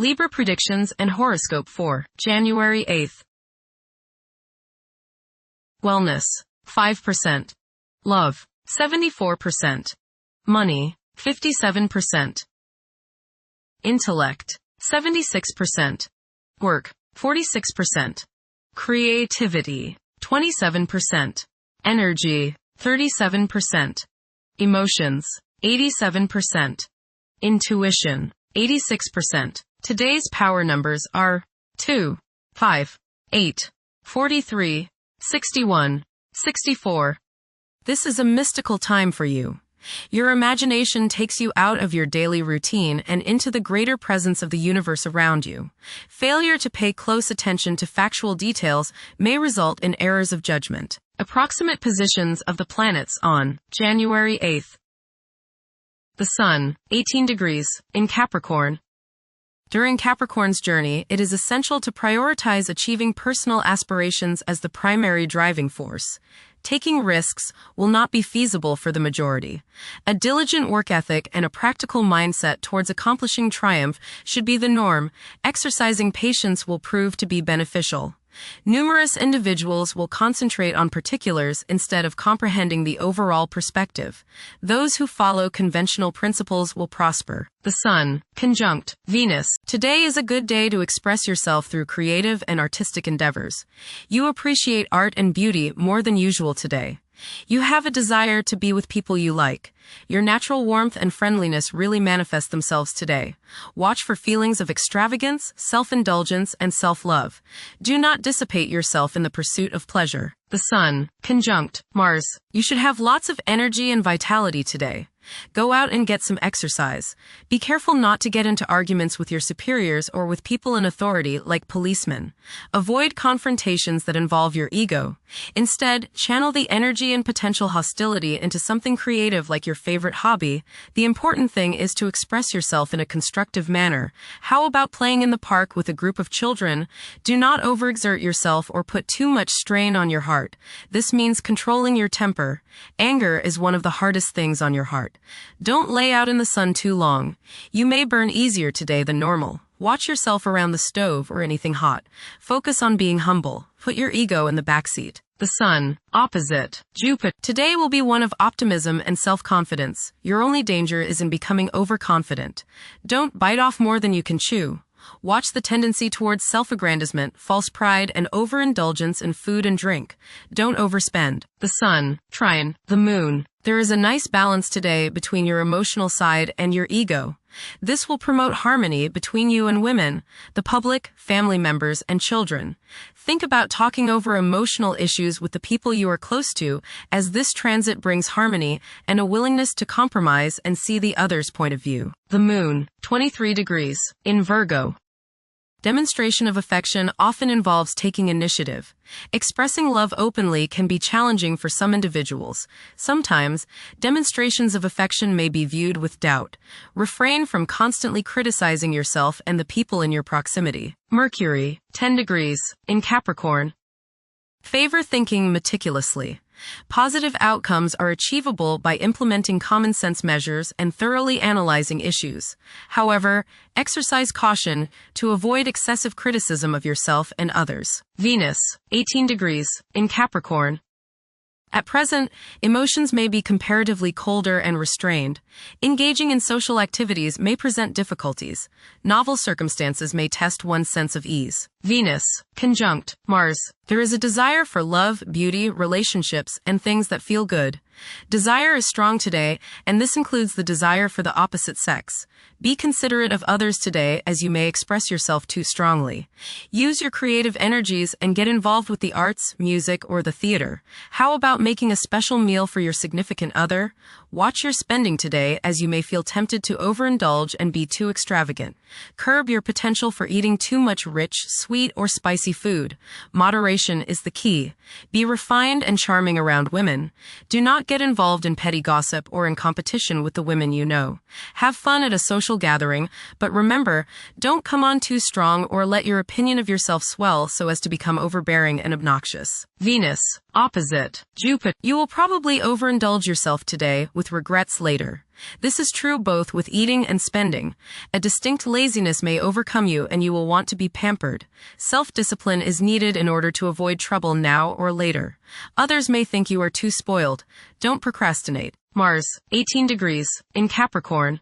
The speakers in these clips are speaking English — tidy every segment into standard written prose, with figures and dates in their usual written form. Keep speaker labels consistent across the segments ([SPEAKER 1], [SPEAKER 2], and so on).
[SPEAKER 1] Libra predictions and horoscope for January 8th. Wellness, 5%. Love, 74%. Money, 57%. Intellect, 76%. Work, 46%. Creativity, 27%. Energy, 37%. Emotions, 87%. Intuition, 86%. Today's power numbers are 2, 5, 8, 43, 61, 64. This is a mystical time for you. Your imagination takes you out of your daily routine and into the greater presence of the universe around you. Failure to pay close attention to factual details may result in errors of judgment. Approximate positions of the planets on January 8th. The Sun, 18 degrees, in Capricorn. During Capricorn's journey, it is essential to prioritize achieving personal aspirations as the primary driving force. Taking risks will not be feasible for the majority. A diligent work ethic and a practical mindset towards accomplishing triumph should be the norm. Exercising patience will prove to be beneficial. Numerous individuals will concentrate on particulars instead of comprehending the overall perspective. Those who follow conventional principles will prosper. The Sun, conjunct Venus. Today is a good day to express yourself through creative and artistic endeavors. You appreciate art and beauty more than usual today. You have a desire to be with people you like. Your natural warmth and friendliness really manifest themselves today. Watch for feelings of extravagance, self-indulgence, and self-love. Do not dissipate yourself in the pursuit of pleasure. The Sun, conjunct Mars. You should have lots of energy and vitality today. Go out and get some exercise. Be careful not to get into arguments with your superiors or with people in authority like policemen. Avoid confrontations that involve your ego. Instead, channel the energy and potential hostility into something creative like your favorite hobby. The important thing is to express yourself in a constructive manner. How about playing in the park with a group of children? Do not overexert yourself or put too much strain on your heart. This means controlling your temper. Anger is one of the hardest things on your heart. Don't lay out in the sun too long. You may burn easier today than normal. Watch yourself around the stove or anything hot. Focus on being humble. Put your ego in the backseat. The Sun, opposite Jupiter. Today will be one of optimism and self-confidence. Your only danger is in becoming overconfident. Don't bite off more than you can chew. Watch the tendency towards self-aggrandizement, false pride, and overindulgence in food and drink. Don't overspend. The Sun, trine the Moon. There is a nice balance today between your emotional side and your ego. This will promote harmony between you and women, the public, family members, and children. Think about talking over emotional issues with the people you are close to, as this transit brings harmony and a willingness to compromise and see the other's point of view. The Moon, 23 degrees, in Virgo. Demonstration of affection often involves taking initiative. Expressing love openly can be challenging for some individuals. Sometimes, demonstrations of affection may be viewed with doubt. Refrain from constantly criticizing yourself and the people in your proximity. Mercury, 10 degrees, in Capricorn. Favor thinking meticulously. Positive outcomes are achievable by implementing common sense measures and thoroughly analyzing issues. However, exercise caution to avoid excessive criticism of yourself and others. Venus, 18 degrees, in Capricorn. At present, emotions may be comparatively colder and restrained. Engaging in social activities may present difficulties. Novel circumstances may test one's sense of ease. Venus, conjunct Mars. There is a desire for love, beauty, relationships, and things that feel good. Desire is strong today, and this includes the desire for the opposite sex. Be considerate of others today, as you may express yourself too strongly. Use your creative energies and get involved with the arts, music, or the theater. How about making a special meal for your significant other? Watch your spending today, as you may feel tempted to overindulge and be too extravagant. Curb your potential for eating too much rich, sweet, or spicy food. Moderation is the key. Be refined and charming around women. Do not get involved in petty gossip or in competition with the women you know. Have fun at a social gathering, but remember, don't come on too strong or let your opinion of yourself swell so as to become overbearing and obnoxious. Venus, Opposite, Jupiter. You will probably overindulge yourself today with regrets later. This is true both with eating and spending. A distinct laziness may overcome you and you will want to be pampered. Self-discipline is needed in order to avoid trouble now or later. Others may think you are too spoiled. Don't procrastinate. Mars, 18 degrees, in Capricorn.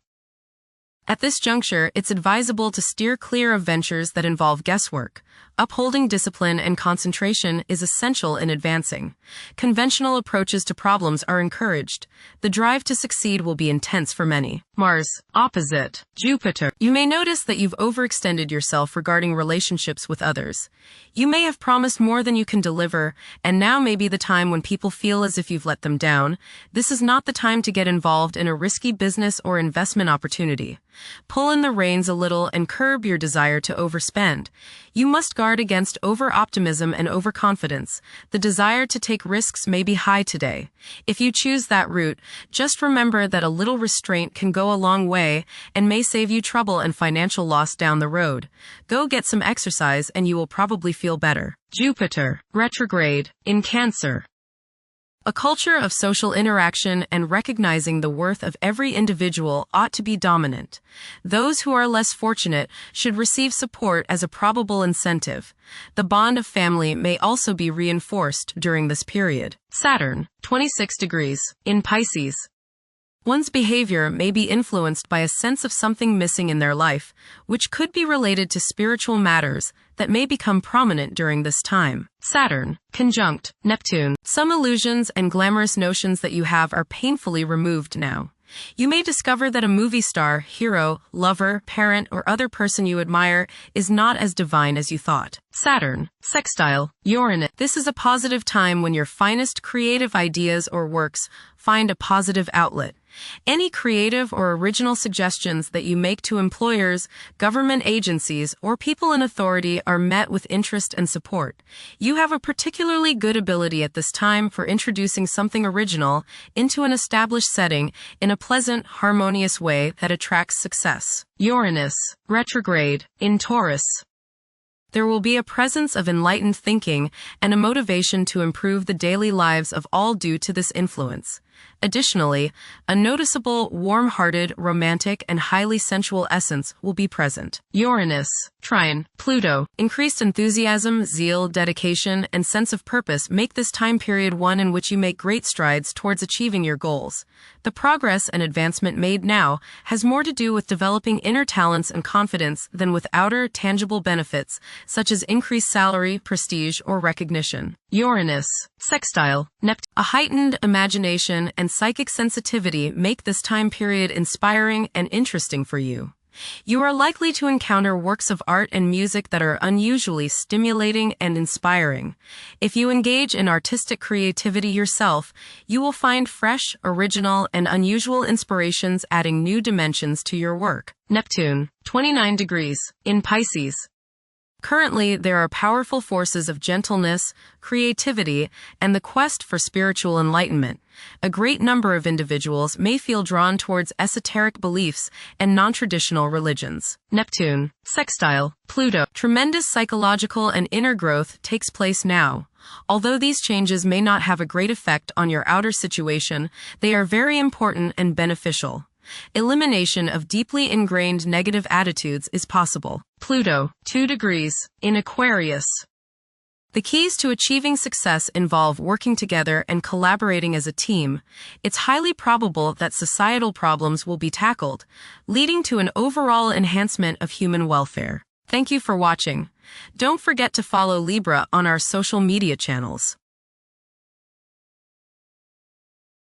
[SPEAKER 1] At this juncture, it's advisable to steer clear of ventures that involve guesswork. Upholding discipline and concentration is essential in advancing. Conventional approaches to problems are encouraged. The drive to succeed will be intense for many. Mars, opposite, Jupiter. You may notice that you've overextended yourself regarding relationships with others. You may have promised more than you can deliver, and now may be the time when people feel as if you've let them down. This is not the time to get involved in a risky business or investment opportunity. Pull in the reins a little and curb your desire to overspend. You must guard against over-optimism and overconfidence. The desire to take risks may be high today. If you choose that route, just remember that a little restraint can go a long way and may save you trouble and financial loss down the road. Go get some exercise and you will probably feel better. Jupiter, retrograde, in Cancer. A culture of social interaction and recognizing the worth of every individual ought to be dominant. Those who are less fortunate should receive support as a probable incentive. The bond of family may also be reinforced during this period. Saturn, 26 degrees, in Pisces. One's behavior may be influenced by a sense of something missing in their life, which could be related to spiritual matters that may become prominent during this time. Saturn, conjunct Neptune. Some illusions and glamorous notions that you have are painfully removed now. You may discover that a movie star, hero, lover, parent, or other person you admire is not as divine as you thought. Saturn, sextile Uranus. This is a positive time when your finest creative ideas or works find a positive outlet. Any creative or original suggestions that you make to employers, government agencies, or people in authority are met with interest and support. You have a particularly good ability at this time for introducing something original into an established setting in a pleasant, harmonious way that attracts success. Uranus, retrograde, in Taurus. There will be a presence of enlightened thinking and a motivation to improve the daily lives of all due to this influence. Additionally, a noticeable, warm-hearted, romantic, and highly sensual essence will be present. Uranus, trine Pluto. Increased enthusiasm, zeal, dedication, and sense of purpose make this time period one in which you make great strides towards achieving your goals. The progress and advancement made now has more to do with developing inner talents and confidence than with outer, tangible benefits, such as increased salary, prestige, or recognition. Uranus, sextile Neptune. A heightened imagination and psychic sensitivity make this time period inspiring and interesting for you. You are likely to encounter works of art and music that are unusually stimulating and inspiring. If you engage in artistic creativity yourself, you will find fresh, original, and unusual inspirations adding new dimensions to your work. Neptune, 29 degrees, in Pisces. Currently, there are powerful forces of gentleness, creativity, and the quest for spiritual enlightenment. A great number of individuals may feel drawn towards esoteric beliefs and non-traditional religions. Neptune, sextile Pluto. Tremendous psychological and inner growth takes place now. Although these changes may not have a great effect on your outer situation, they are very important and beneficial. Elimination of deeply ingrained negative attitudes is possible. Pluto, 2 degrees, in Aquarius. The keys to achieving success involve working together and collaborating as a team. It's highly probable that societal problems will be tackled, leading to an overall enhancement of human welfare. Thank you for watching. Don't forget to follow Libra on our social media channels.